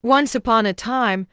Once upon a time,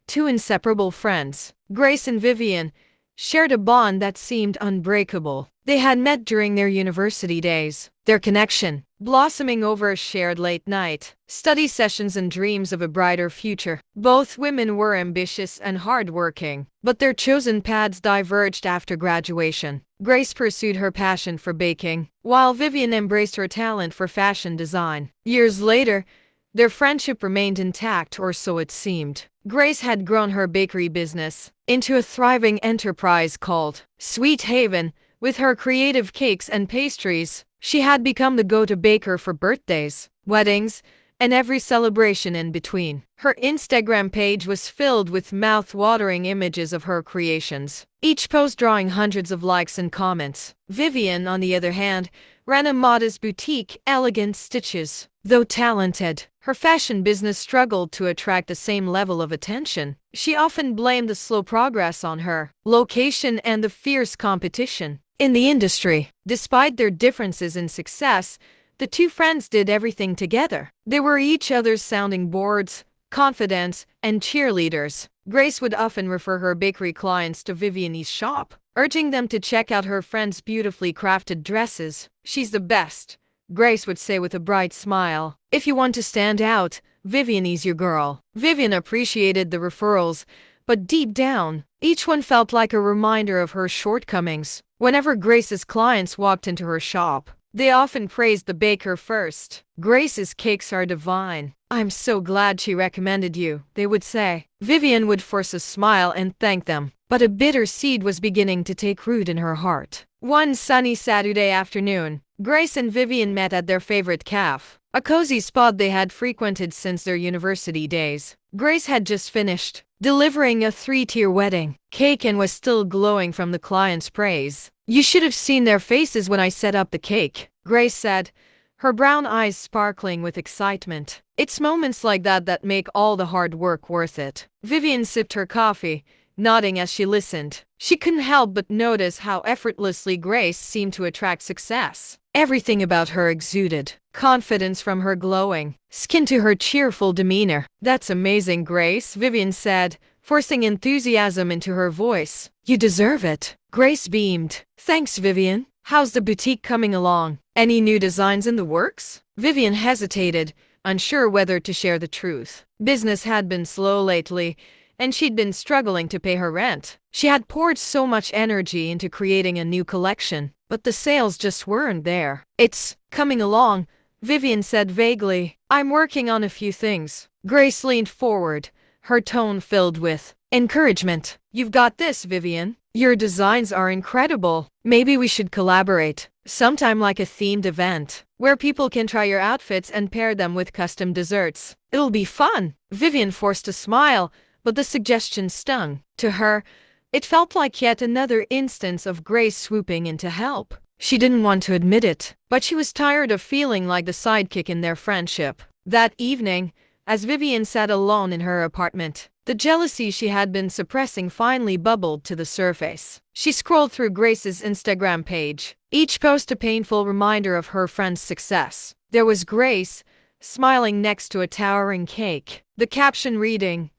two inseparable friends, Grace and Vivian, shared a bond that seemed unbreakable. They had met during their university days, their connection blossoming over a shared late night, study sessions and dreams of a brighter future. Both women were ambitious and hardworking, but their chosen paths diverged after graduation. Grace pursued her passion for baking, while Vivian embraced her talent for fashion design. Years later, their friendship remained intact, or so it seemed. Grace had grown her bakery business into a thriving enterprise called Sweet Haven. With her creative cakes and pastries, she had become the go-to baker for birthdays, weddings, and every celebration in between. Her Instagram page was filled with mouth-watering images of her creations, each post drawing hundreds of likes and comments. Vivian, on the other hand, ran a modest boutique, Elegant Stitches. Though talented, her fashion business struggled to attract the same level of attention. She often blamed the slow progress on her location and the fierce competition in the industry. Despite their differences in success, the two friends did everything together. They were each other's sounding boards, confidants, and cheerleaders. Grace would often refer her bakery clients to Vivian's shop, urging them to check out her friend's beautifully crafted dresses. "She's the best," Grace would say with a bright smile. "If you want to stand out, Vivian's your girl." Vivian appreciated the referrals, but deep down, each one felt like a reminder of her shortcomings. Whenever Grace's clients walked into her shop, they often praised the baker first. "Grace's cakes are divine. I'm so glad she recommended you," they would say. Vivian would force a smile and thank them, but a bitter seed was beginning to take root in her heart. One sunny Saturday afternoon, Grace and Vivian met at their favorite cafe, a cozy spot they had frequented since their university days. Grace had just finished delivering a 3-tier wedding cake and was still glowing from the client's praise. "You should have seen their faces when I set up the cake," Grace said, her brown eyes sparkling with excitement. "It's moments like that that make all the hard work worth it." Vivian sipped her coffee, nodding as she listened. She couldn't help but notice how effortlessly Grace seemed to attract success. Everything about her exuded confidence, from her glowing skin to her cheerful demeanor. "That's amazing, Grace," Vivian said, forcing enthusiasm into her voice. "You deserve it." Grace beamed. "Thanks, Vivian. How's the boutique coming along? Any new designs in the works?" Vivian hesitated, unsure whether to share the truth. Business had been slow lately, and she'd been struggling to pay her rent. She had poured so much energy into creating a new collection, but the sales just weren't there. "It's coming along," Vivian said vaguely. "I'm working on a few things." Grace leaned forward, her tone filled with encouragement. "You've got this, Vivian. Your designs are incredible. Maybe we should collaborate sometime, like a themed event where people can try your outfits and pair them with custom desserts. It'll be fun." Vivian forced a smile, but the suggestion stung. To her, it felt like yet another instance of Grace swooping in to help. She didn't want to admit it, but she was tired of feeling like the sidekick in their friendship. That evening, as Vivian sat alone in her apartment, the jealousy she had been suppressing finally bubbled to the surface. She scrolled through Grace's Instagram page, each post a painful reminder of her friend's success. There was Grace, smiling next to a towering cake, the caption reading,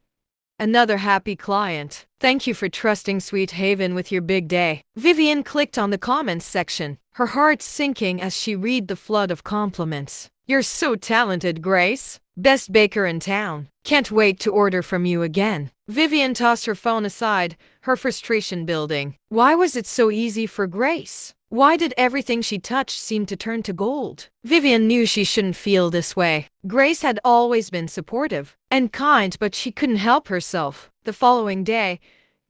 "Another happy client. Thank you for trusting Sweet Haven with your big day." Vivian clicked on the comments section, her heart sinking as she read the flood of compliments. "You're so talented, Grace. Best baker in town. Can't wait to order from you again." Vivian tossed her phone aside, her frustration building. Why was it so easy for Grace? Why did everything she touched seem to turn to gold? Vivian knew she shouldn't feel this way. Grace had always been supportive and kind, but she couldn't help herself. The following day,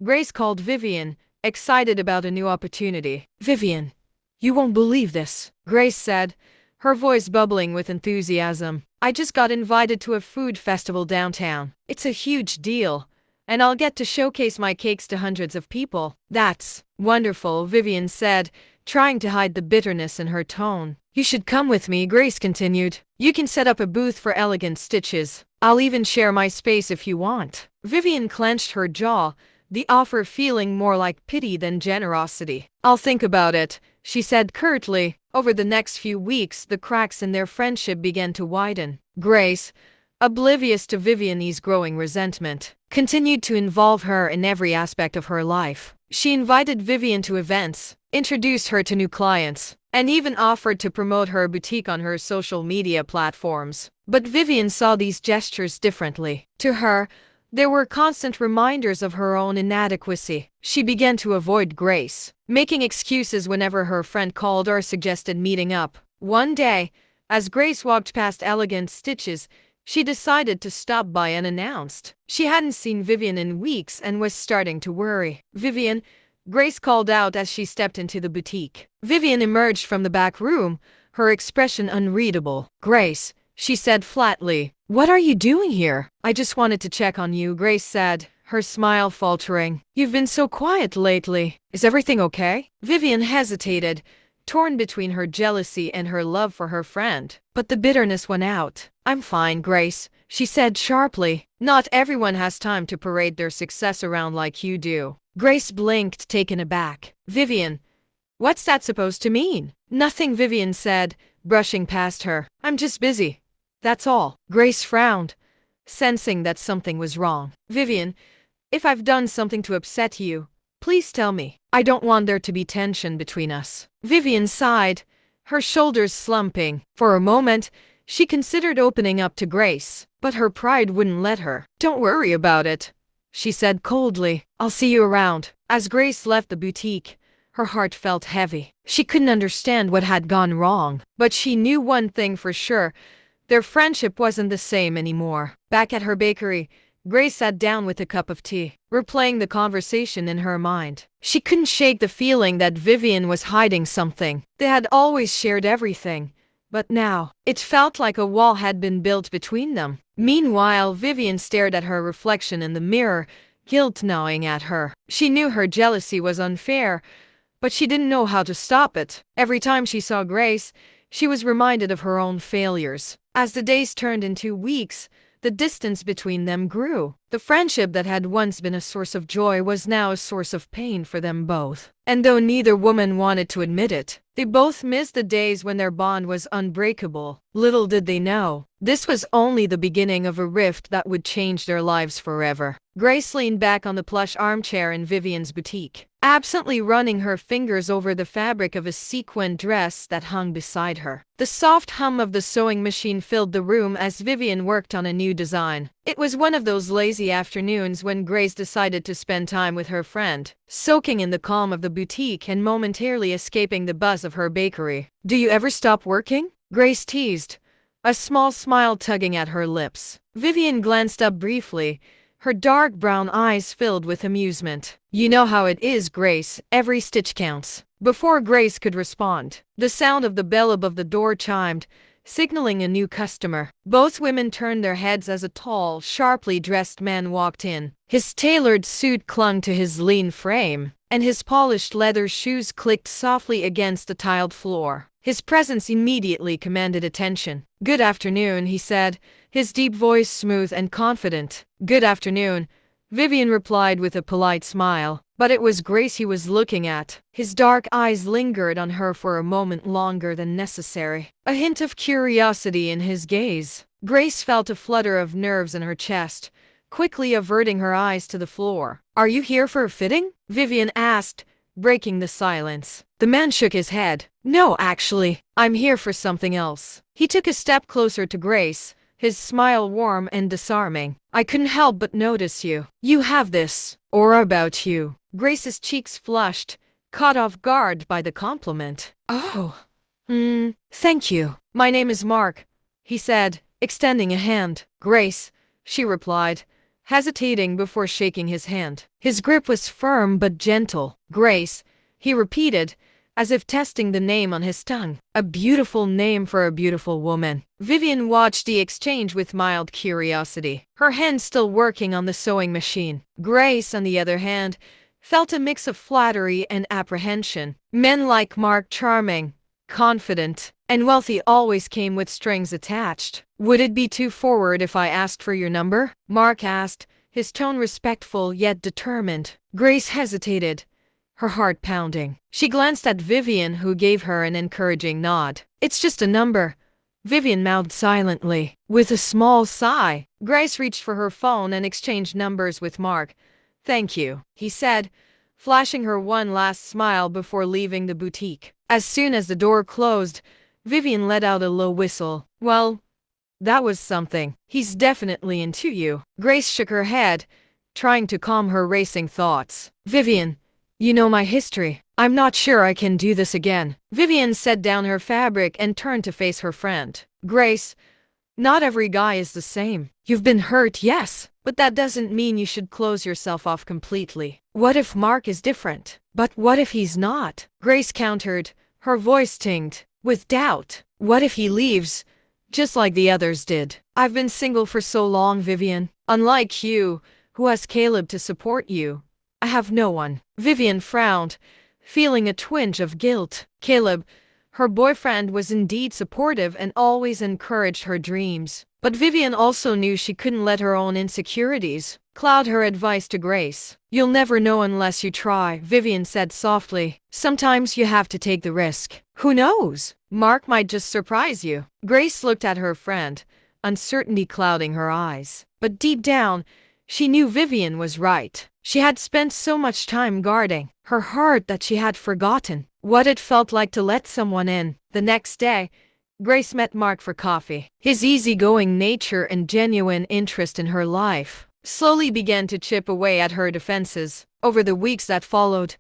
Grace called Vivian, excited about a new opportunity. "Vivian, you won't believe this," Grace said, her voice bubbling with enthusiasm. "I just got invited to a food festival downtown. It's a huge deal, and I'll get to showcase my cakes to hundreds of people." "That's wonderful," Vivian said, trying to hide the bitterness in her tone. "You should come with me," Grace continued. "You can set up a booth for Elegant Stitches. I'll even share my space if you want." Vivian clenched her jaw, the offer feeling more like pity than generosity. "I'll think about it," she said curtly. Over the next few weeks, the cracks in their friendship began to widen. Grace, oblivious to Vivian's growing resentment, continued to involve her in every aspect of her life. She invited Vivian to events, introduced her to new clients, and even offered to promote her boutique on her social media platforms. But Vivian saw these gestures differently. To her, there were constant reminders of her own inadequacy. She began to avoid Grace, making excuses whenever her friend called or suggested meeting up. One day, as Grace walked past Elegant Stitches, she decided to stop by unannounced. She hadn't seen Vivian in weeks and was starting to worry. "Vivian," Grace called out as she stepped into the boutique. Vivian emerged from the back room, her expression unreadable. "Grace," she said flatly, "what are you doing here?" "I just wanted to check on you," Grace said, her smile faltering. "You've been so quiet lately. Is everything okay?" Vivian hesitated, torn between her jealousy and her love for her friend. But the bitterness went out. "I'm fine, Grace," she said sharply. "Not everyone has time to parade their success around like you do." Grace blinked, taken aback. "Vivian, what's that supposed to mean?" "Nothing," Vivian said, brushing past her. "I'm just busy. That's all." Grace frowned, sensing that something was wrong. "Vivian, if I've done something to upset you, please tell me. I don't want there to be tension between us." Vivian sighed, her shoulders slumping. For a moment, she considered opening up to Grace, but her pride wouldn't let her. "Don't worry about it," she said coldly. "I'll see you around." As Grace left the boutique, her heart felt heavy. She couldn't understand what had gone wrong, but she knew one thing for sure: their friendship wasn't the same anymore. Back at her bakery, Grace sat down with a cup of tea, replaying the conversation in her mind. She couldn't shake the feeling that Vivian was hiding something. They had always shared everything, but now, it felt like a wall had been built between them. Meanwhile, Vivian stared at her reflection in the mirror, guilt gnawing at her. She knew her jealousy was unfair, but she didn't know how to stop it. Every time she saw Grace, she was reminded of her own failures. As the days turned into weeks, the distance between them grew. The friendship that had once been a source of joy was now a source of pain for them both. And though neither woman wanted to admit it, they both missed the days when their bond was unbreakable. Little did they know, this was only the beginning of a rift that would change their lives forever. Grace leaned back on the plush armchair in Vivian's boutique, absently running her fingers over the fabric of a sequined dress that hung beside her. The soft hum of the sewing machine filled the room as Vivian worked on a new design. It was one of those lazy afternoons when Grace decided to spend time with her friend, soaking in the calm of the boutique and momentarily escaping the buzz of her bakery. "Do you ever stop working?" Grace teased, a small smile tugging at her lips. Vivian glanced up briefly, her dark brown eyes filled with amusement. "You know how it is, Grace, every stitch counts." Before Grace could respond, the sound of the bell above the door chimed, signaling a new customer. Both women turned their heads as a tall, sharply dressed man walked in. His tailored suit clung to his lean frame, and his polished leather shoes clicked softly against the tiled floor. His presence immediately commanded attention. "Good afternoon," he said, his deep voice smooth and confident. "Good afternoon," Vivian replied with a polite smile. But it was Grace he was looking at. His dark eyes lingered on her for a moment longer than necessary, a hint of curiosity in his gaze. Grace felt a flutter of nerves in her chest, quickly averting her eyes to the floor. "Are you here for a fitting?" Vivian asked, breaking the silence. The man shook his head. "No, actually, I'm here for something else." He took a step closer to Grace, his smile warm and disarming. "I couldn't help but notice you. You have this aura about you." Grace's cheeks flushed, caught off guard by the compliment. "Oh, thank you. My name is Mark," he said, extending a hand. "Grace," she replied, hesitating before shaking his hand. His grip was firm but gentle. "Grace," he repeated, as if testing the name on his tongue. A beautiful name for a beautiful woman. Vivian watched the exchange with mild curiosity, her hand still working on the sewing machine. Grace, on the other hand, felt a mix of flattery and apprehension. Men like Mark, charming, confident, and wealthy, always came with strings attached. "Would it be too forward if I asked for your number?" Mark asked, his tone respectful yet determined. Grace hesitated, her heart pounding. She glanced at Vivian, who gave her an encouraging nod. "It's just a number. Vivian mouthed silently. With a small sigh, Grace reached for her phone and exchanged numbers with Mark. "Thank you," he said, flashing her one last smile before leaving the boutique. As soon as the door closed, Vivian let out a low whistle. "Well, that was something. He's definitely into you." Grace shook her head, trying to calm her racing thoughts. "Vivian, you know my history. I'm not sure I can do this again." Vivian set down her fabric and turned to face her friend. "Grace, not every guy is the same. You've been hurt, yes, but that doesn't mean you should close yourself off completely. What if Mark is different? But what if he's not?" Grace countered, her voice tinged with doubt. "What if he leaves, just like the others did? I've been single for so long, Vivian. Unlike you, who has Caleb to support you, I have no one." Vivian frowned, feeling a twinge of guilt. Caleb, her boyfriend, was indeed supportive and always encouraged her dreams. But Vivian also knew she couldn't let her own insecurities cloud her advice to Grace. "You'll never know unless you try," Vivian said softly. "Sometimes you have to take the risk. Who knows? Mark might just surprise you." Grace looked at her friend, uncertainty clouding her eyes. But deep down, she knew Vivian was right. She had spent so much time guarding her heart that she had forgotten what it felt like to let someone in. The next day, Grace met Mark for coffee. His easygoing nature and genuine interest in her life slowly began to chip away at her defenses. Over the weeks that followed,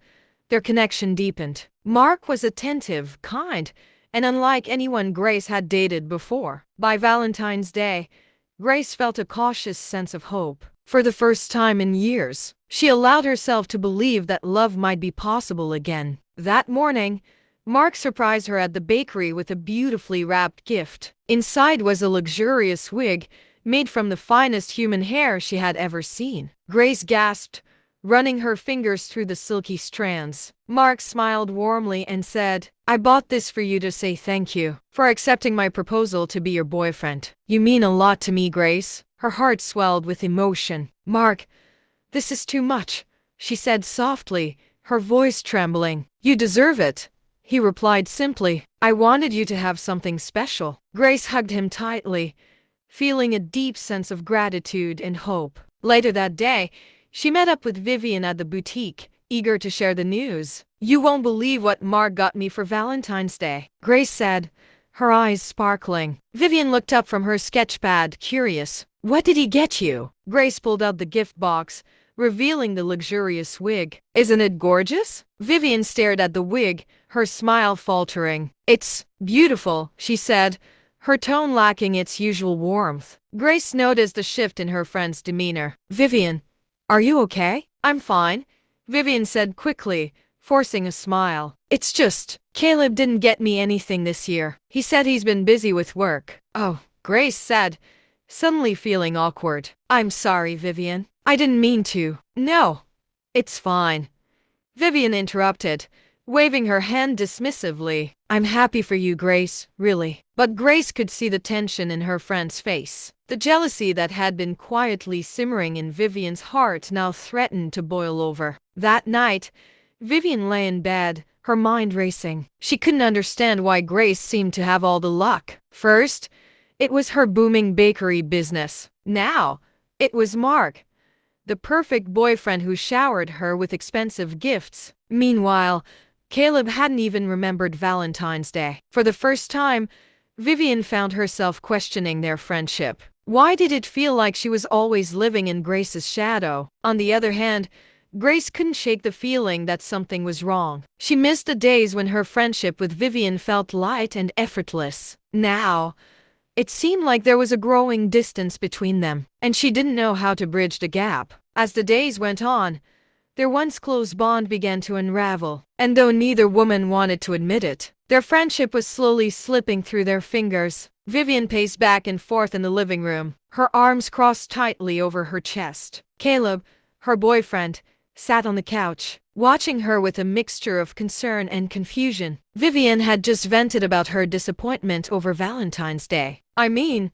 their connection deepened. Mark was attentive, kind, and unlike anyone Grace had dated before. By Valentine's Day, Grace felt a cautious sense of hope. For the first time in years, she allowed herself to believe that love might be possible again. That morning, Mark surprised her at the bakery with a beautifully wrapped gift. Inside was a luxurious wig made from the finest human hair she had ever seen. Grace gasped, running her fingers through the silky strands. Mark smiled warmly and said, "I bought this for you to say thank you for accepting my proposal to be your boyfriend. You mean a lot to me, Grace." Her heart swelled with emotion. "Mark, this is too much," she said softly, her voice trembling. "You deserve it," he replied simply. "I wanted you to have something special." Grace hugged him tightly, feeling a deep sense of gratitude and hope. Later that day, she met up with Vivian at the boutique, eager to share the news. "You won't believe what Mark got me for Valentine's Day," Grace said, her eyes sparkling. Vivian looked up from her sketchpad, curious. "What did he get you?" Grace pulled out the gift box, revealing the luxurious wig. "Isn't it gorgeous?" Vivian stared at the wig, her smile faltering. "It's beautiful," she said, her tone lacking its usual warmth. Grace noticed the shift in her friend's demeanor. "Vivian, are you okay?" "I'm fine," Vivian said quickly, forcing a smile. "It's just, Caleb didn't get me anything this year. He said he's been busy with work." "Oh," Grace said, suddenly feeling awkward. "I'm sorry, Vivian. I didn't mean to." "No, it's fine," Vivian interrupted, waving her hand dismissively. "I'm happy for you, Grace, really." But Grace could see the tension in her friend's face. The jealousy that had been quietly simmering in Vivian's heart now threatened to boil over. That night, Vivian lay in bed, her mind racing. She couldn't understand why Grace seemed to have all the luck. First, it was her booming bakery business. Now, it was Mark, the perfect boyfriend who showered her with expensive gifts. Meanwhile, Caleb hadn't even remembered Valentine's Day. For the first time, Vivian found herself questioning their friendship. Why did it feel like she was always living in Grace's shadow? On the other hand, Grace couldn't shake the feeling that something was wrong. She missed the days when her friendship with Vivian felt light and effortless. Now, it seemed like there was a growing distance between them, and she didn't know how to bridge the gap. As the days went on, their once close bond began to unravel, and though neither woman wanted to admit it, their friendship was slowly slipping through their fingers. Vivian paced back and forth in the living room, her arms crossed tightly over her chest. Caleb, her boyfriend, sat on the couch, watching her with a mixture of concern and confusion. Vivian had just vented about her disappointment over Valentine's Day. "I mean,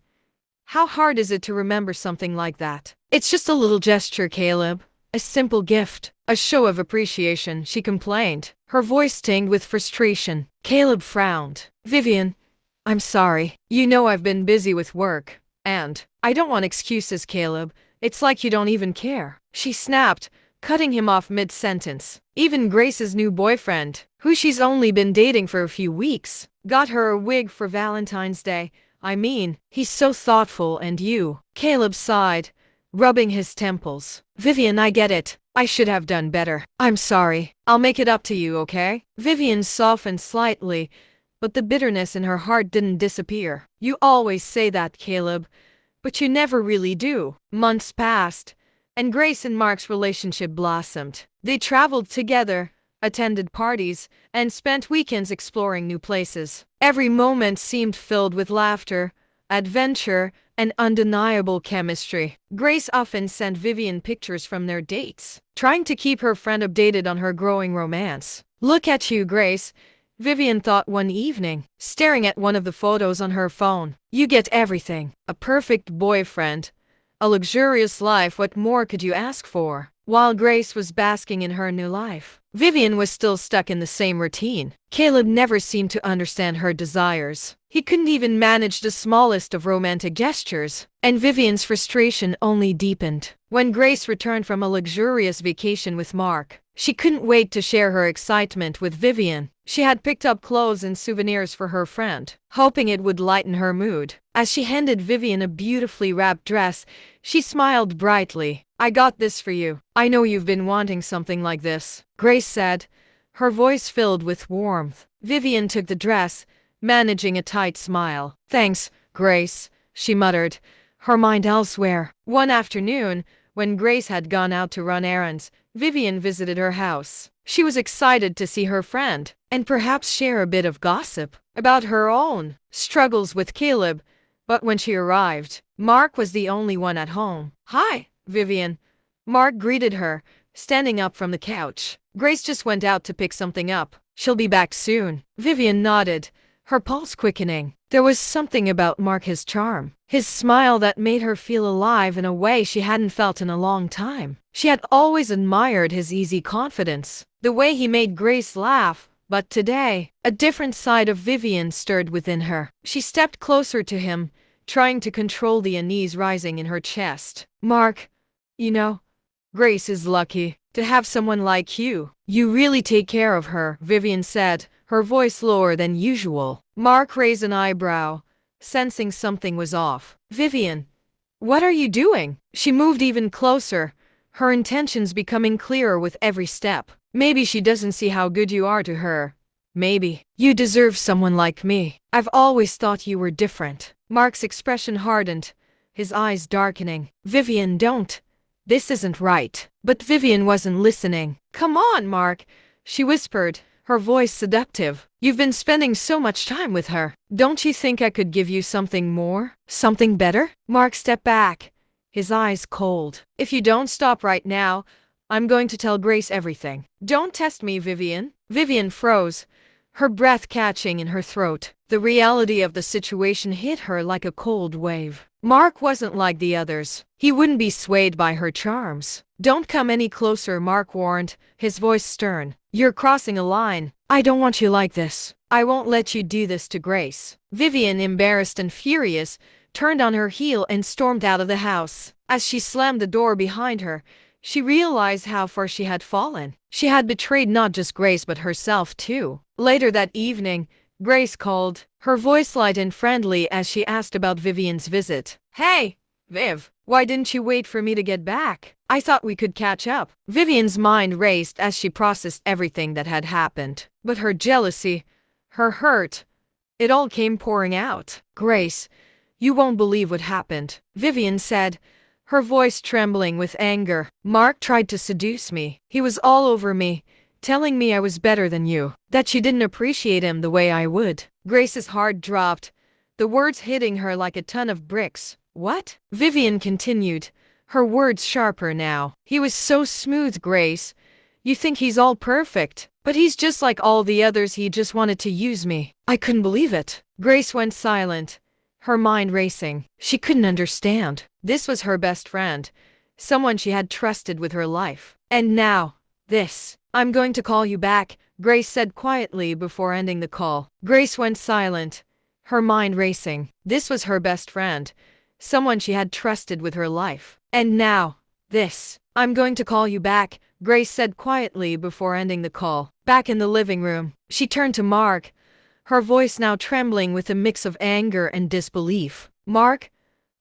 how hard is it to remember something like that?" "It's just a little gesture, Caleb. A simple gift. A show of appreciation," she complained, her voice tinged with frustration. Caleb frowned. "Vivian, I'm sorry. You know I've been busy with work. And I don't want excuses, Caleb. It's like you don't even care. She snapped, cutting him off mid-sentence. Even Grace's new boyfriend, who she's only been dating for a few weeks, got her a wig for Valentine's Day. I mean, he's so thoughtful and you. Caleb sighed, rubbing his temples. Vivian, I get it. I should have done better. I'm sorry. I'll make it up to you, okay? Vivian softened slightly, but the bitterness in her heart didn't disappear. You always say that, Caleb, but you never really do. Months passed, and Grace and Mark's relationship blossomed. They traveled together, attended parties, and spent weekends exploring new places. Every moment seemed filled with laughter, adventure, and undeniable chemistry. Grace often sent Vivian pictures from their dates, trying to keep her friend updated on her growing romance. Look at you, Grace, Vivian thought one evening, staring at one of the photos on her phone. You get everything. A perfect boyfriend, a luxurious life, what more could you ask for? While Grace was basking in her new life, Vivian was still stuck in the same routine. Caleb never seemed to understand her desires. He couldn't even manage the smallest of romantic gestures, and Vivian's frustration only deepened. When Grace returned from a luxurious vacation with Mark, she couldn't wait to share her excitement with Vivian. She had picked up clothes and souvenirs for her friend, hoping it would lighten her mood. As she handed Vivian a beautifully wrapped dress, she smiled brightly. I got this for you. I know you've been wanting something like this, Grace said, her voice filled with warmth. Vivian took the dress, managing a tight smile. Thanks, Grace, she muttered, her mind elsewhere. One afternoon, when Grace had gone out to run errands, Vivian visited her house. She was excited to see her friend, and perhaps share a bit of gossip about her own struggles with Caleb. But when she arrived, Mark was the only one at home. Hi, Vivian. Mark greeted her, standing up from the couch. Grace just went out to pick something up. She'll be back soon. Vivian nodded, her pulse quickening. There was something about Mark, his charm, his smile, that made her feel alive in a way she hadn't felt in a long time. She had always admired his easy confidence, the way he made Grace laugh, but today, a different side of Vivian stirred within her. She stepped closer to him, trying to control the unease rising in her chest. Mark, you know, Grace is lucky to have someone like you. You really take care of her, Vivian said, her voice lower than usual. Mark raised an eyebrow, sensing something was off. Vivian, what are you doing? She moved even closer, her intentions becoming clearer with every step. Maybe she doesn't see how good you are to her. Maybe you deserve someone like me. I've always thought you were different. Mark's expression hardened, his eyes darkening. Vivian, don't. This isn't right. But Vivian wasn't listening. Come on, Mark, she whispered, her voice seductive. You've been spending so much time with her. Don't you think I could give you something more? Something better? Mark stepped back, his eyes cold. If you don't stop right now, I'm going to tell Grace everything. Don't test me, Vivian. Vivian froze, her breath catching in her throat. The reality of the situation hit her like a cold wave. Mark wasn't like the others. He wouldn't be swayed by her charms. Don't come any closer, Mark warned, his voice stern. You're crossing a line. I don't want you like this. I won't let you do this to Grace. Vivian, embarrassed and furious, turned on her heel and stormed out of the house. As she slammed the door behind her, she realized how far she had fallen. She had betrayed not just Grace but herself too. Later that evening, Grace called, her voice light and friendly as she asked about Vivian's visit. Hey, Viv, why didn't you wait for me to get back? I thought we could catch up. Vivian's mind raced as she processed everything that had happened. But her jealousy, her hurt, it all came pouring out. Grace, you won't believe what happened, Vivian said, her voice trembling with anger. Mark tried to seduce me. He was all over me, telling me I was better than you, that you didn't appreciate him the way I would. Grace's heart dropped, the words hitting her like a ton of bricks. What? Vivian continued, her words sharper now. He was so smooth, Grace. You think he's all perfect, but he's just like all the others. He just wanted to use me. I couldn't believe it. Grace went silent, her mind racing. She couldn't understand. This was her best friend, someone she had trusted with her life. And now, this. I'm going to call you back, Grace said quietly before ending the call. Grace went silent, her mind racing. This was her best friend, someone she had trusted with her life. And now, this. I'm going to call you back, Grace said quietly before ending the call. Back in the living room, she turned to Mark, her voice now trembling with a mix of anger and disbelief. Mark,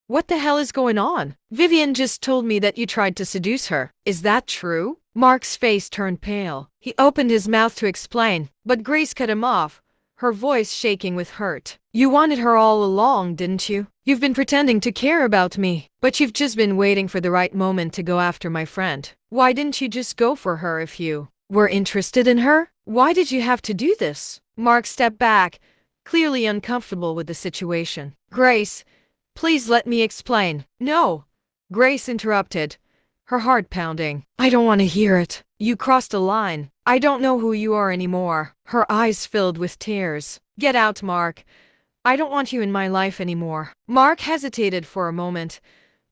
what the hell is going on? Vivian just told me that you tried to seduce her. Is that true? Mark's face turned pale. He opened his mouth to explain, but Grace cut him off, her voice shaking with hurt. You wanted her all along, didn't you? You've been pretending to care about me, but you've just been waiting for the right moment to go after my friend. Why didn't you just go for her if you were interested in her? Why did you have to do this? Mark stepped back, clearly uncomfortable with the situation. Grace, please let me explain. No, Grace interrupted, her heart pounding. I don't want to hear it. You crossed a line. I don't know who you are anymore. Her eyes filled with tears. Get out, Mark. I don't want you in my life anymore. Mark hesitated for a moment,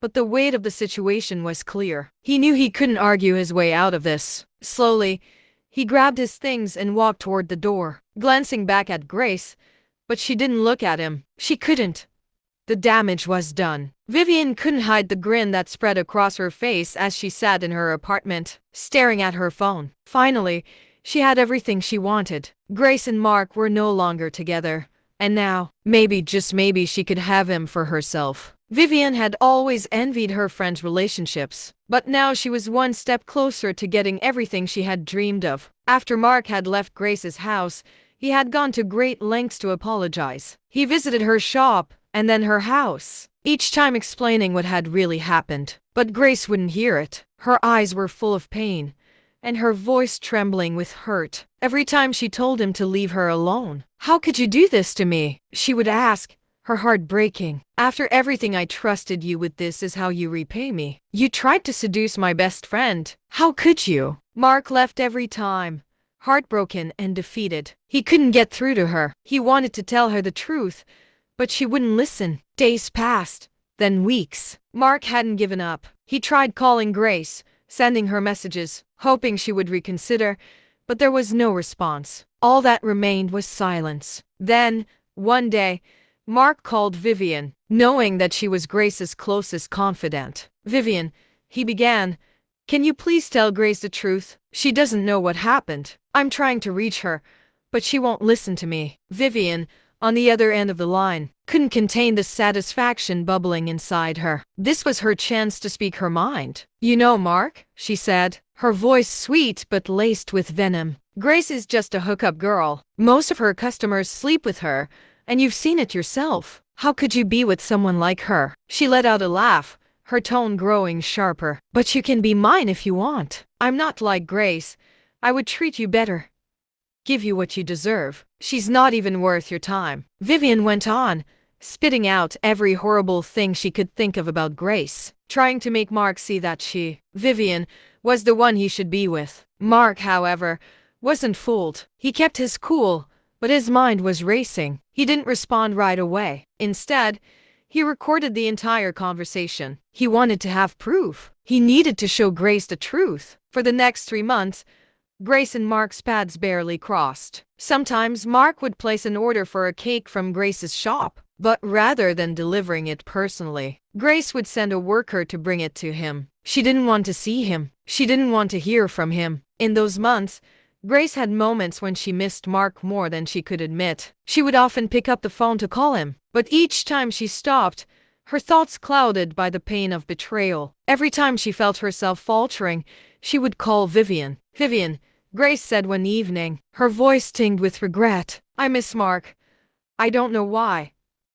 but the weight of the situation was clear. He knew he couldn't argue his way out of this. Slowly, he grabbed his things and walked toward the door, glancing back at Grace, but she didn't look at him. She couldn't. The damage was done. Vivian couldn't hide the grin that spread across her face as she sat in her apartment, staring at her phone. Finally, she had everything she wanted. Grace and Mark were no longer together, and now, maybe, just maybe, she could have him for herself. Vivian had always envied her friends' relationships, but now she was one step closer to getting everything she had dreamed of. After Mark had left Grace's house, he had gone to great lengths to apologize. He visited her shop, and then her house, each time explaining what had really happened. But Grace wouldn't hear it. Her eyes were full of pain, and her voice trembling with hurt. Every time she told him to leave her alone. How could you do this to me? She would ask, her heart breaking. After everything I trusted you with, this is how you repay me? You tried to seduce my best friend. How could you? Mark left every time, heartbroken and defeated. He couldn't get through to her. He wanted to tell her the truth, but she wouldn't listen. Days passed, then weeks. Mark hadn't given up. He tried calling Grace, sending her messages, hoping she would reconsider, but there was no response. All that remained was silence. Then, one day, Mark called Vivian, knowing that she was Grace's closest confidant. Vivian, he began, can you please tell Grace the truth? She doesn't know what happened. I'm trying to reach her, but she won't listen to me. Vivian, on the other end of the line, couldn't contain the satisfaction bubbling inside her. This was her chance to speak her mind. You know, Mark, she said, her voice sweet but laced with venom. Grace is just a hookup girl. Most of her customers sleep with her, and you've seen it yourself. How could you be with someone like her? She let out a laugh, her tone growing sharper. But you can be mine if you want. I'm not like Grace. I would treat you better, give you what you deserve. She's not even worth your time. Vivian went on, spitting out every horrible thing she could think of about Grace, trying to make Mark see that Vivian, was the one he should be with. Mark, however, wasn't fooled. He kept his cool, but his mind was racing. He didn't respond right away. Instead, he recorded the entire conversation. He wanted to have proof. He needed to show Grace the truth. For the next 3 months, Grace and Mark's paths barely crossed. Sometimes Mark would place an order for a cake from Grace's shop, but rather than delivering it personally, Grace would send a worker to bring it to him. She didn't want to see him. She didn't want to hear from him. In those months, Grace had moments when she missed Mark more than she could admit. She would often pick up the phone to call him, but each time she stopped, her thoughts clouded by the pain of betrayal. Every time she felt herself faltering, she would call Vivian. Vivian, Grace said one evening, her voice tinged with regret. I miss Mark. I don't know why,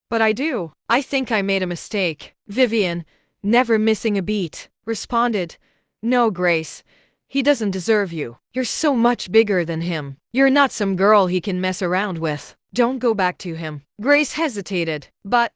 but I do. I think I made a mistake. Vivian, never missing a beat, responded, no, Grace. He doesn't deserve you. You're so much bigger than him. You're not some girl he can mess around with. Don't go back to him. Grace hesitated. But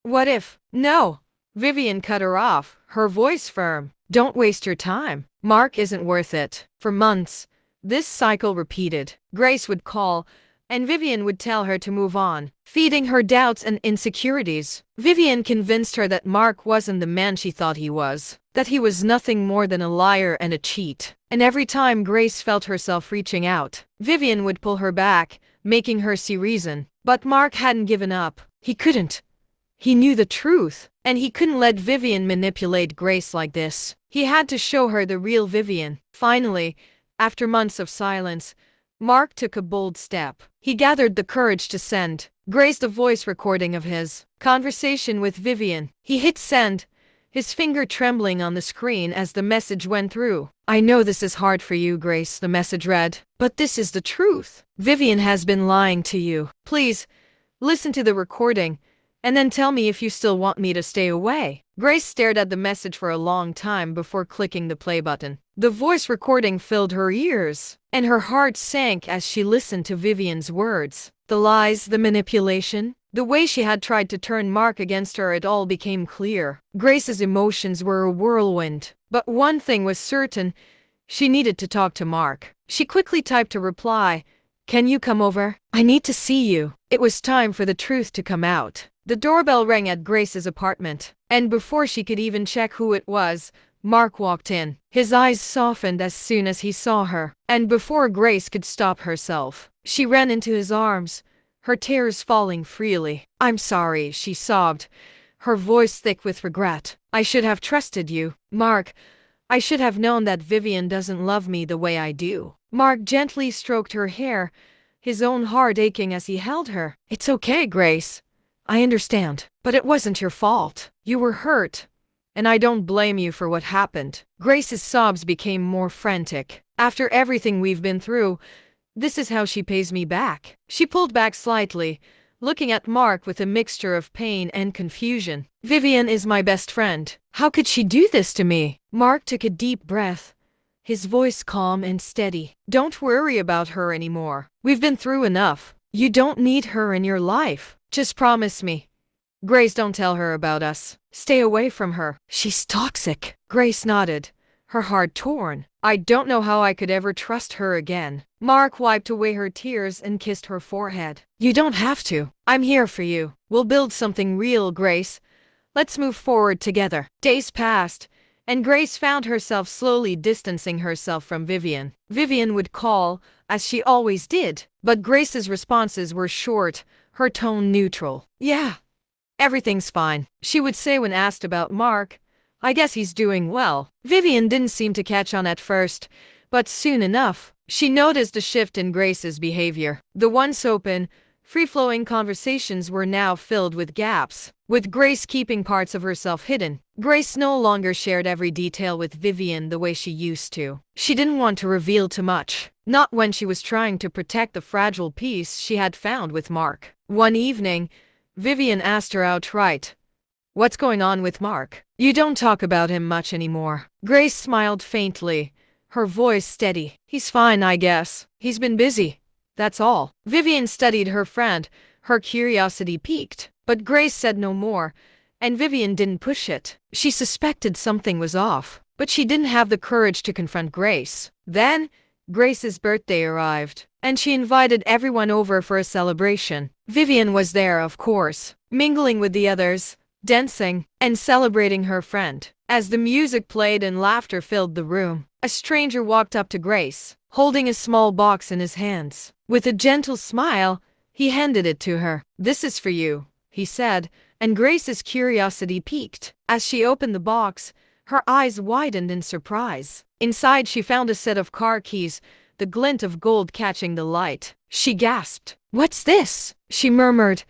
what if? No. Vivian cut her off, her voice firm. Don't waste your time. Mark isn't worth it. For months, this cycle repeated. Grace would call, and Vivian would tell her to move on, feeding her doubts and insecurities. Vivian convinced her that Mark wasn't the man she thought he was, that he was nothing more than a liar and a cheat. And every time Grace felt herself reaching out, Vivian would pull her back, making her see reason. But Mark hadn't given up. He couldn't. He knew the truth, and he couldn't let Vivian manipulate Grace like this. He had to show her the real Vivian. Finally, after months of silence, Mark took a bold step. He gathered the courage to send Grace the voice recording of his conversation with Vivian. He hit send, his finger trembling on the screen as the message went through. "I know this is hard for you, Grace," the message read, "but this is the truth. Vivian has been lying to you. Please, listen to the recording, and then tell me if you still want me to stay away." Grace stared at the message for a long time before clicking the play button. The voice recording filled her ears, and her heart sank as she listened to Vivian's words. The lies, the manipulation, the way she had tried to turn Mark against her, it all became clear. Grace's emotions were a whirlwind, but one thing was certain: she needed to talk to Mark. She quickly typed a reply: "Can you come over? I need to see you." It was time for the truth to come out. The doorbell rang at Grace's apartment, and before she could even check who it was, Mark walked in. His eyes softened as soon as he saw her, and before Grace could stop herself, she ran into his arms, her tears falling freely. "I'm sorry," she sobbed, her voice thick with regret. "I should have trusted you, Mark. I should have known that Vivian doesn't love me the way I do." Mark gently stroked her hair, his own heart aching as he held her. "It's okay, Grace. I understand. But it wasn't your fault. You were hurt, and I don't blame you for what happened." Grace's sobs became more frantic. "After everything we've been through, this is how she pays me back." She pulled back slightly, looking at Mark with a mixture of pain and confusion. "Vivian is my best friend. How could she do this to me?" Mark took a deep breath, his voice calm and steady. "Don't worry about her anymore. We've been through enough. You don't need her in your life. Just promise me. Grace, don't tell her about us. Stay away from her. She's toxic." Grace nodded, her heart torn. "I don't know how I could ever trust her again." Mark wiped away her tears and kissed her forehead. "You don't have to. I'm here for you. We'll build something real, Grace. Let's move forward together." Days passed, and Grace found herself slowly distancing herself from Vivian. Vivian would call, as she always did, but Grace's responses were short, her tone neutral. "Yeah, everything's fine," she would say when asked about Mark. "I guess he's doing well." Vivian didn't seem to catch on at first, but soon enough, she noticed a shift in Grace's behavior. The once open, free-flowing conversations were now filled with gaps, with Grace keeping parts of herself hidden. Grace no longer shared every detail with Vivian the way she used to. She didn't want to reveal too much, not when she was trying to protect the fragile peace she had found with Mark. One evening, Vivian asked her outright, "What's going on with Mark? You don't talk about him much anymore." Grace smiled faintly, her voice steady. "He's fine, I guess. He's been busy. That's all." Vivian studied her friend, her curiosity piqued, but Grace said no more, and Vivian didn't push it. She suspected something was off, but she didn't have the courage to confront Grace. Then, Grace's birthday arrived, and she invited everyone over for a celebration. Vivian was there, of course, mingling with the others, dancing, and celebrating her friend. As the music played and laughter filled the room, a stranger walked up to Grace, holding a small box in his hands. With a gentle smile, he handed it to her. "This is for you," he said, and Grace's curiosity piqued. As she opened the box, her eyes widened in surprise. Inside, she found a set of car keys, the glint of gold catching the light. She gasped. "What's this?" she murmured,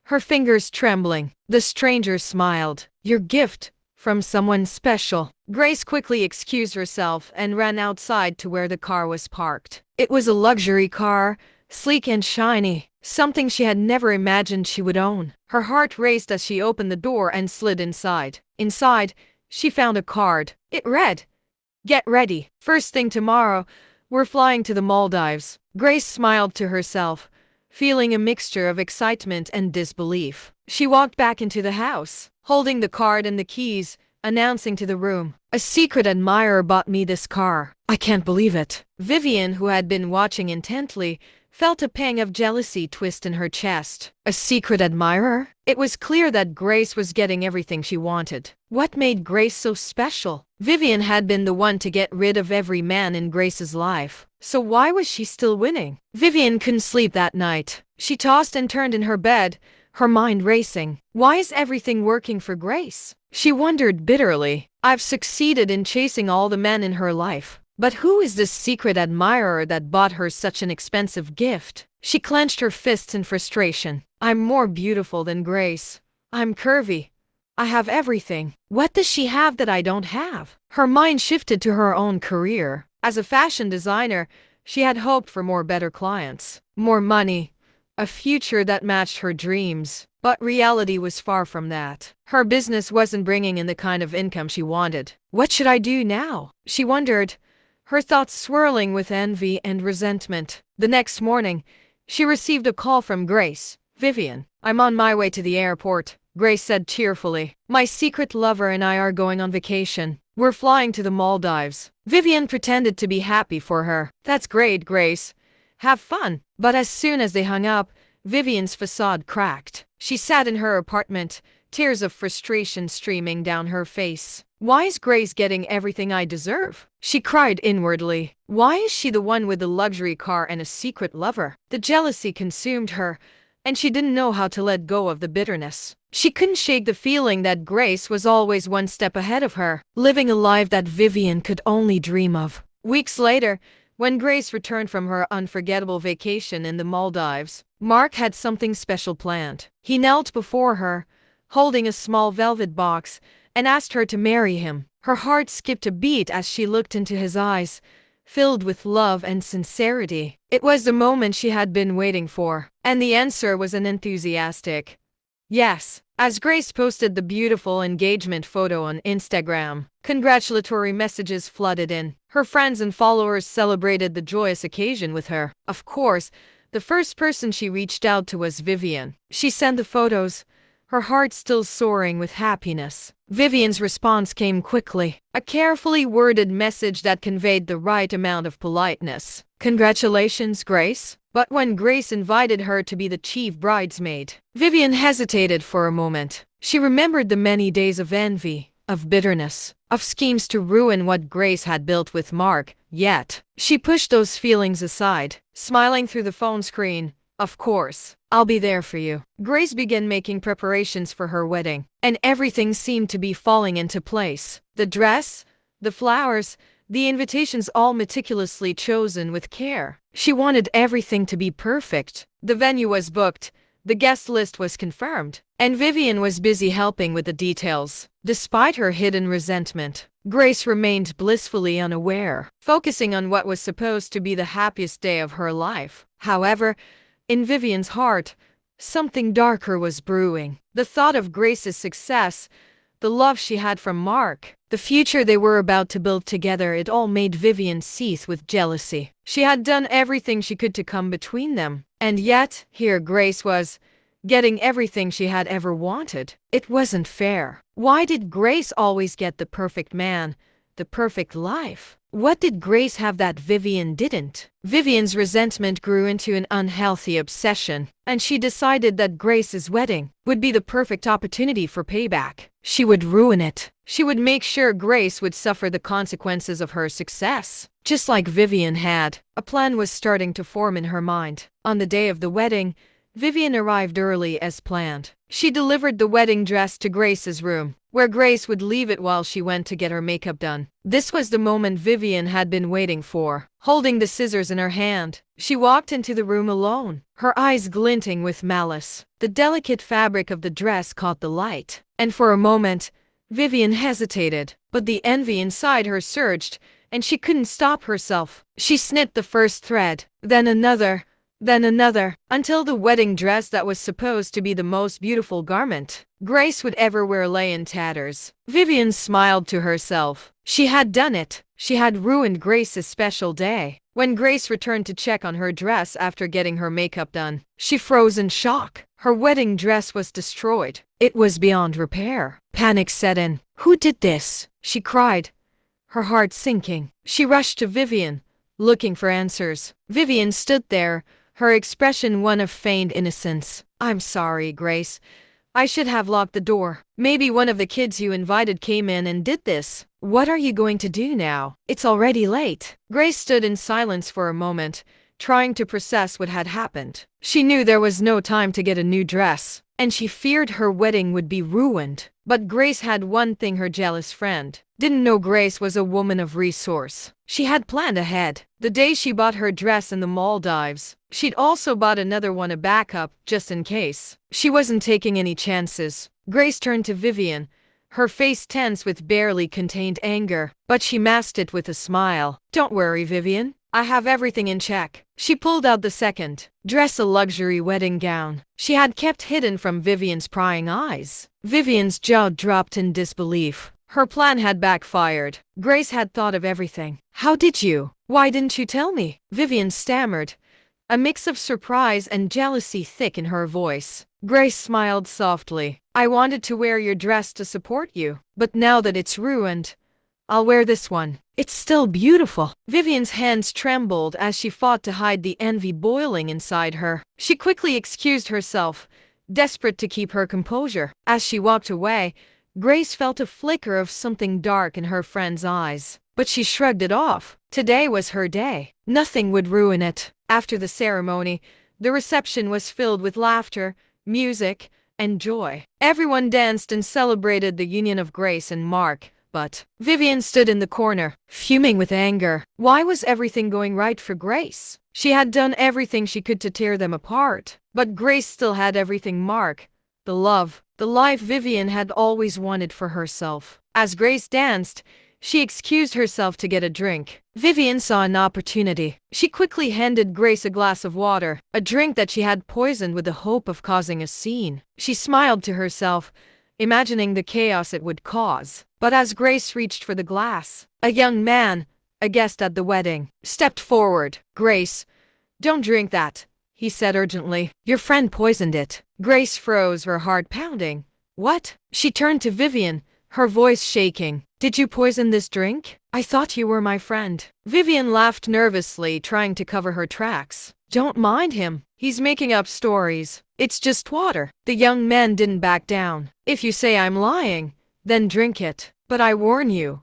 her fingers trembling. The stranger smiled. "Your gift, from someone special." Grace quickly excused herself and ran outside to where the car was parked. It was a luxury car, sleek and shiny, something she had never imagined she would own. Her heart raced as she opened the door and slid inside. Inside, she found a card. It read, "Get ready. First thing tomorrow, we're flying to the Maldives." Grace smiled to herself, feeling a mixture of excitement and disbelief. She walked back into the house, holding the card and the keys, announcing to the room, "A secret admirer bought me this car. I can't believe it." Vivian, who had been watching intently, felt a pang of jealousy twist in her chest. A secret admirer? It was clear that Grace was getting everything she wanted. What made Grace so special? Vivian had been the one to get rid of every man in Grace's life. So why was she still winning? Vivian couldn't sleep that night. She tossed and turned in her bed, her mind racing. Why is everything working for Grace? She wondered bitterly. I've succeeded in chasing all the men in her life. But who is this secret admirer that bought her such an expensive gift? She clenched her fists in frustration. I'm more beautiful than Grace. I'm curvy. I have everything. What does she have that I don't have? Her mind shifted to her own career. As a fashion designer, she had hoped for better clients, more money, a future that matched her dreams. But reality was far from that. Her business wasn't bringing in the kind of income she wanted. What should I do now? She wondered, her thoughts swirling with envy and resentment. The next morning, she received a call from Grace. Vivian, I'm on my way to the airport, Grace said cheerfully. My secret lover and I are going on vacation. We're flying to the Maldives. Vivian pretended to be happy for her. That's great, Grace. Have fun. But as soon as they hung up, Vivian's facade cracked. She sat in her apartment, tears of frustration streaming down her face. Why is Grace getting everything I deserve? She cried inwardly. Why is she the one with the luxury car and a secret lover? The jealousy consumed her, and she didn't know how to let go of the bitterness. She couldn't shake the feeling that Grace was always one step ahead of her, living a life that Vivian could only dream of. Weeks later, when Grace returned from her unforgettable vacation in the Maldives, Mark had something special planned. He knelt before her, holding a small velvet box, and asked her to marry him. Her heart skipped a beat as she looked into his eyes, filled with love and sincerity. It was the moment she had been waiting for, and the answer was an enthusiastic yes. As Grace posted the beautiful engagement photo on Instagram, congratulatory messages flooded in. Her friends and followers celebrated the joyous occasion with her. Of course, the first person she reached out to was Vivian. She sent the photos, her heart still soaring with happiness. Vivian's response came quickly, a carefully worded message that conveyed the right amount of politeness. Congratulations, Grace. But when Grace invited her to be the chief bridesmaid, Vivian hesitated for a moment. She remembered the many days of envy, of bitterness, of schemes to ruin what Grace had built with Mark, yet she pushed those feelings aside, smiling through the phone screen. Of course, I'll be there for you. Grace began making preparations for her wedding, and everything seemed to be falling into place. The dress, the flowers, the invitations, all meticulously chosen with care. She wanted everything to be perfect. The venue was booked, the guest list was confirmed, and Vivian was busy helping with the details. Despite her hidden resentment, Grace remained blissfully unaware, focusing on what was supposed to be the happiest day of her life. However, in Vivian's heart, something darker was brewing. The thought of Grace's success, the love she had from Mark, the future they were about to build together, it all made Vivian seethe with jealousy. She had done everything she could to come between them, and yet, here Grace was, getting everything she had ever wanted. It wasn't fair. Why did Grace always get the perfect man, the perfect life? What did Grace have that Vivian didn't? Vivian's resentment grew into an unhealthy obsession, and she decided that Grace's wedding would be the perfect opportunity for payback. She would ruin it. She would make sure Grace would suffer the consequences of her success, just like Vivian had. A plan was starting to form in her mind. On the day of the wedding, Vivian arrived early as planned. She delivered the wedding dress to Grace's room, where Grace would leave it while she went to get her makeup done. This was the moment Vivian had been waiting for. Holding the scissors in her hand, she walked into the room alone, her eyes glinting with malice. The delicate fabric of the dress caught the light, and for a moment, Vivian hesitated, but the envy inside her surged, and she couldn't stop herself. She snit the first thread, then another, until the wedding dress that was supposed to be the most beautiful garment Grace would ever wear lay in tatters. Vivian smiled to herself. She had done it. She had ruined Grace's special day. When Grace returned to check on her dress after getting her makeup done, she froze in shock. Her wedding dress was destroyed. It was beyond repair. Panic set in. Who did this? She cried, her heart sinking. She rushed to Vivian, looking for answers. Vivian stood there, her expression one of feigned innocence. I'm sorry, Grace, I should have locked the door. Maybe one of the kids you invited came in and did this. What are you going to do now? It's already late." Grace stood in silence for a moment, trying to process what had happened. She knew there was no time to get a new dress, and she feared her wedding would be ruined. But Grace had one thing her jealous friend didn't know. Grace was a woman of resource. She had planned ahead. The day she bought her dress in the Maldives, she'd also bought another one, a backup, just in case. She wasn't taking any chances. Grace turned to Vivian, her face tense with barely contained anger, but she masked it with a smile. "Don't worry, Vivian. I have everything in check." She pulled out the second dress, a luxury wedding gown she had kept hidden from Vivian's prying eyes. Vivian's jaw dropped in disbelief. Her plan had backfired. Grace had thought of everything. "How did you? Why didn't you tell me?" Vivian stammered, a mix of surprise and jealousy thick in her voice. Grace smiled softly. "I wanted to wear your dress to support you, but now that it's ruined, I'll wear this one. It's still beautiful." Vivian's hands trembled as she fought to hide the envy boiling inside her. She quickly excused herself, desperate to keep her composure. As she walked away, Grace felt a flicker of something dark in her friend's eyes, but she shrugged it off. Today was her day. Nothing would ruin it. After the ceremony, the reception was filled with laughter, music, and joy. Everyone danced and celebrated the union of Grace and Mark. But Vivian stood in the corner, fuming with anger. Why was everything going right for Grace? She had done everything she could to tear them apart. But Grace still had everything: Mark, the love, the life Vivian had always wanted for herself. As Grace danced, she excused herself to get a drink. Vivian saw an opportunity. She quickly handed Grace a glass of water, a drink that she had poisoned with the hope of causing a scene. She smiled to herself, imagining the chaos it would cause. But as Grace reached for the glass, a young man, a guest at the wedding, stepped forward. "Grace, don't drink that," he said urgently. "Your friend poisoned it." Grace froze, her heart pounding. "What?" She turned to Vivian, her voice shaking. "Did you poison this drink? I thought you were my friend." Vivian laughed nervously, trying to cover her tracks. "Don't mind him. He's making up stories. It's just water." The young man didn't back down. "If you say I'm lying, then drink it. But I warn you,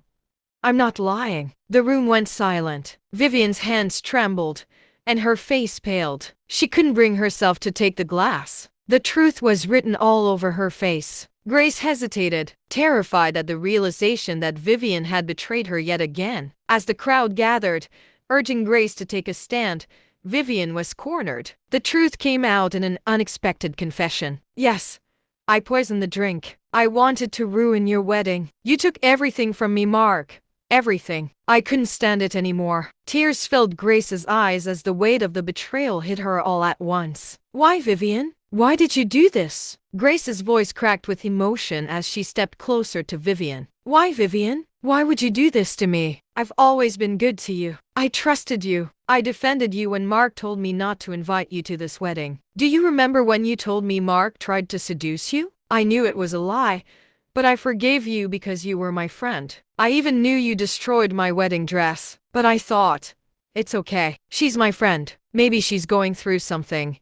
I'm not lying." The room went silent. Vivian's hands trembled, and her face paled. She couldn't bring herself to take the glass. The truth was written all over her face. Grace hesitated, terrified at the realization that Vivian had betrayed her yet again. As the crowd gathered, urging Grace to take a stand, Vivian was cornered. The truth came out in an unexpected confession. "Yes, I poisoned the drink. I wanted to ruin your wedding. You took everything from me, Mark. Everything. I couldn't stand it anymore." Tears filled Grace's eyes as the weight of the betrayal hit her all at once. "Why, Vivian? Why did you do this?" Grace's voice cracked with emotion as she stepped closer to Vivian. "Why, Vivian? Why would you do this to me? I've always been good to you. I trusted you. I defended you when Mark told me not to invite you to this wedding. Do you remember when you told me Mark tried to seduce you? I knew it was a lie, but I forgave you because you were my friend. I even knew you destroyed my wedding dress, but I thought, it's okay. She's my friend. Maybe she's going through something.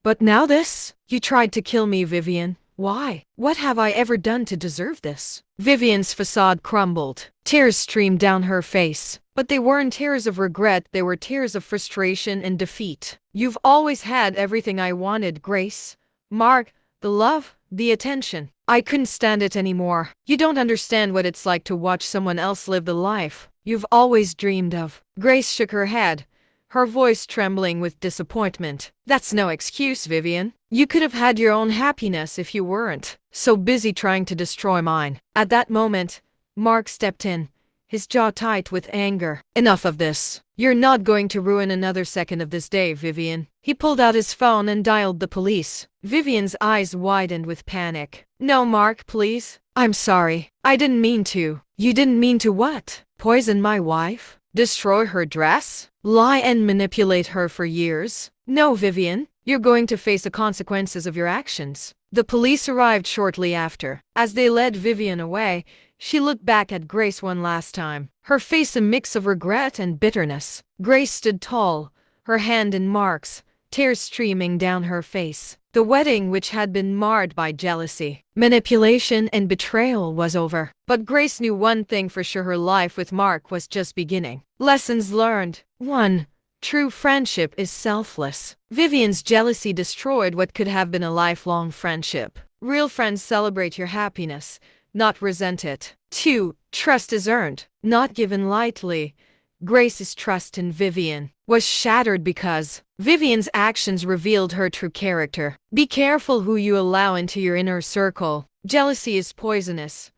But now this? You tried to kill me, Vivian. Why? What have I ever done to deserve this?" Vivian's facade crumbled. Tears streamed down her face. But they weren't tears of regret, they were tears of frustration and defeat. "You've always had everything I wanted, Grace. Mark, the love, the attention. I couldn't stand it anymore. You don't understand what it's like to watch someone else live the life you've always dreamed of." Grace shook her head, her voice trembling with disappointment. "That's no excuse, Vivian. You could have had your own happiness if you weren't so busy trying to destroy mine." At that moment, Mark stepped in, his jaw tight with anger. "Enough of this. You're not going to ruin another second of this day, Vivian." He pulled out his phone and dialed the police. Vivian's eyes widened with panic. "No, Mark, please. I'm sorry. I didn't mean to." "You didn't mean to what? Poison my wife? Destroy her dress? Lie and manipulate her for years? No, Vivian. You're going to face the consequences of your actions." The police arrived shortly after. As they led Vivian away, she looked back at Grace one last time, her face a mix of regret and bitterness. Grace stood tall, her hand in Mark's, tears streaming down her face. The wedding, which had been marred by jealousy, manipulation, and betrayal, was over. But Grace knew one thing for sure: her life with Mark was just beginning. Lessons learned. 1. True friendship is selfless. Vivian's jealousy destroyed what could have been a lifelong friendship. Real friends celebrate your happiness, not resent it. 2. Trust is earned, not given lightly. Grace's trust in Vivian was shattered because Vivian's actions revealed her true character. Be careful who you allow into your inner circle. Jealousy is poisonous.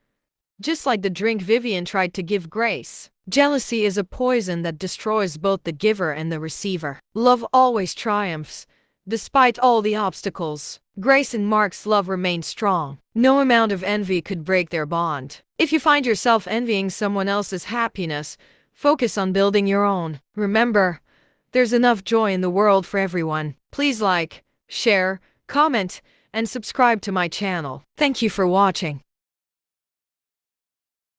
Just like the drink Vivian tried to give Grace, jealousy is a poison that destroys both the giver and the receiver. Love always triumphs, despite all the obstacles. Grace and Mark's love remained strong. No amount of envy could break their bond. If you find yourself envying someone else's happiness, focus on building your own. Remember, there's enough joy in the world for everyone. Please like, share, comment, and subscribe to my channel. Thank you for watching.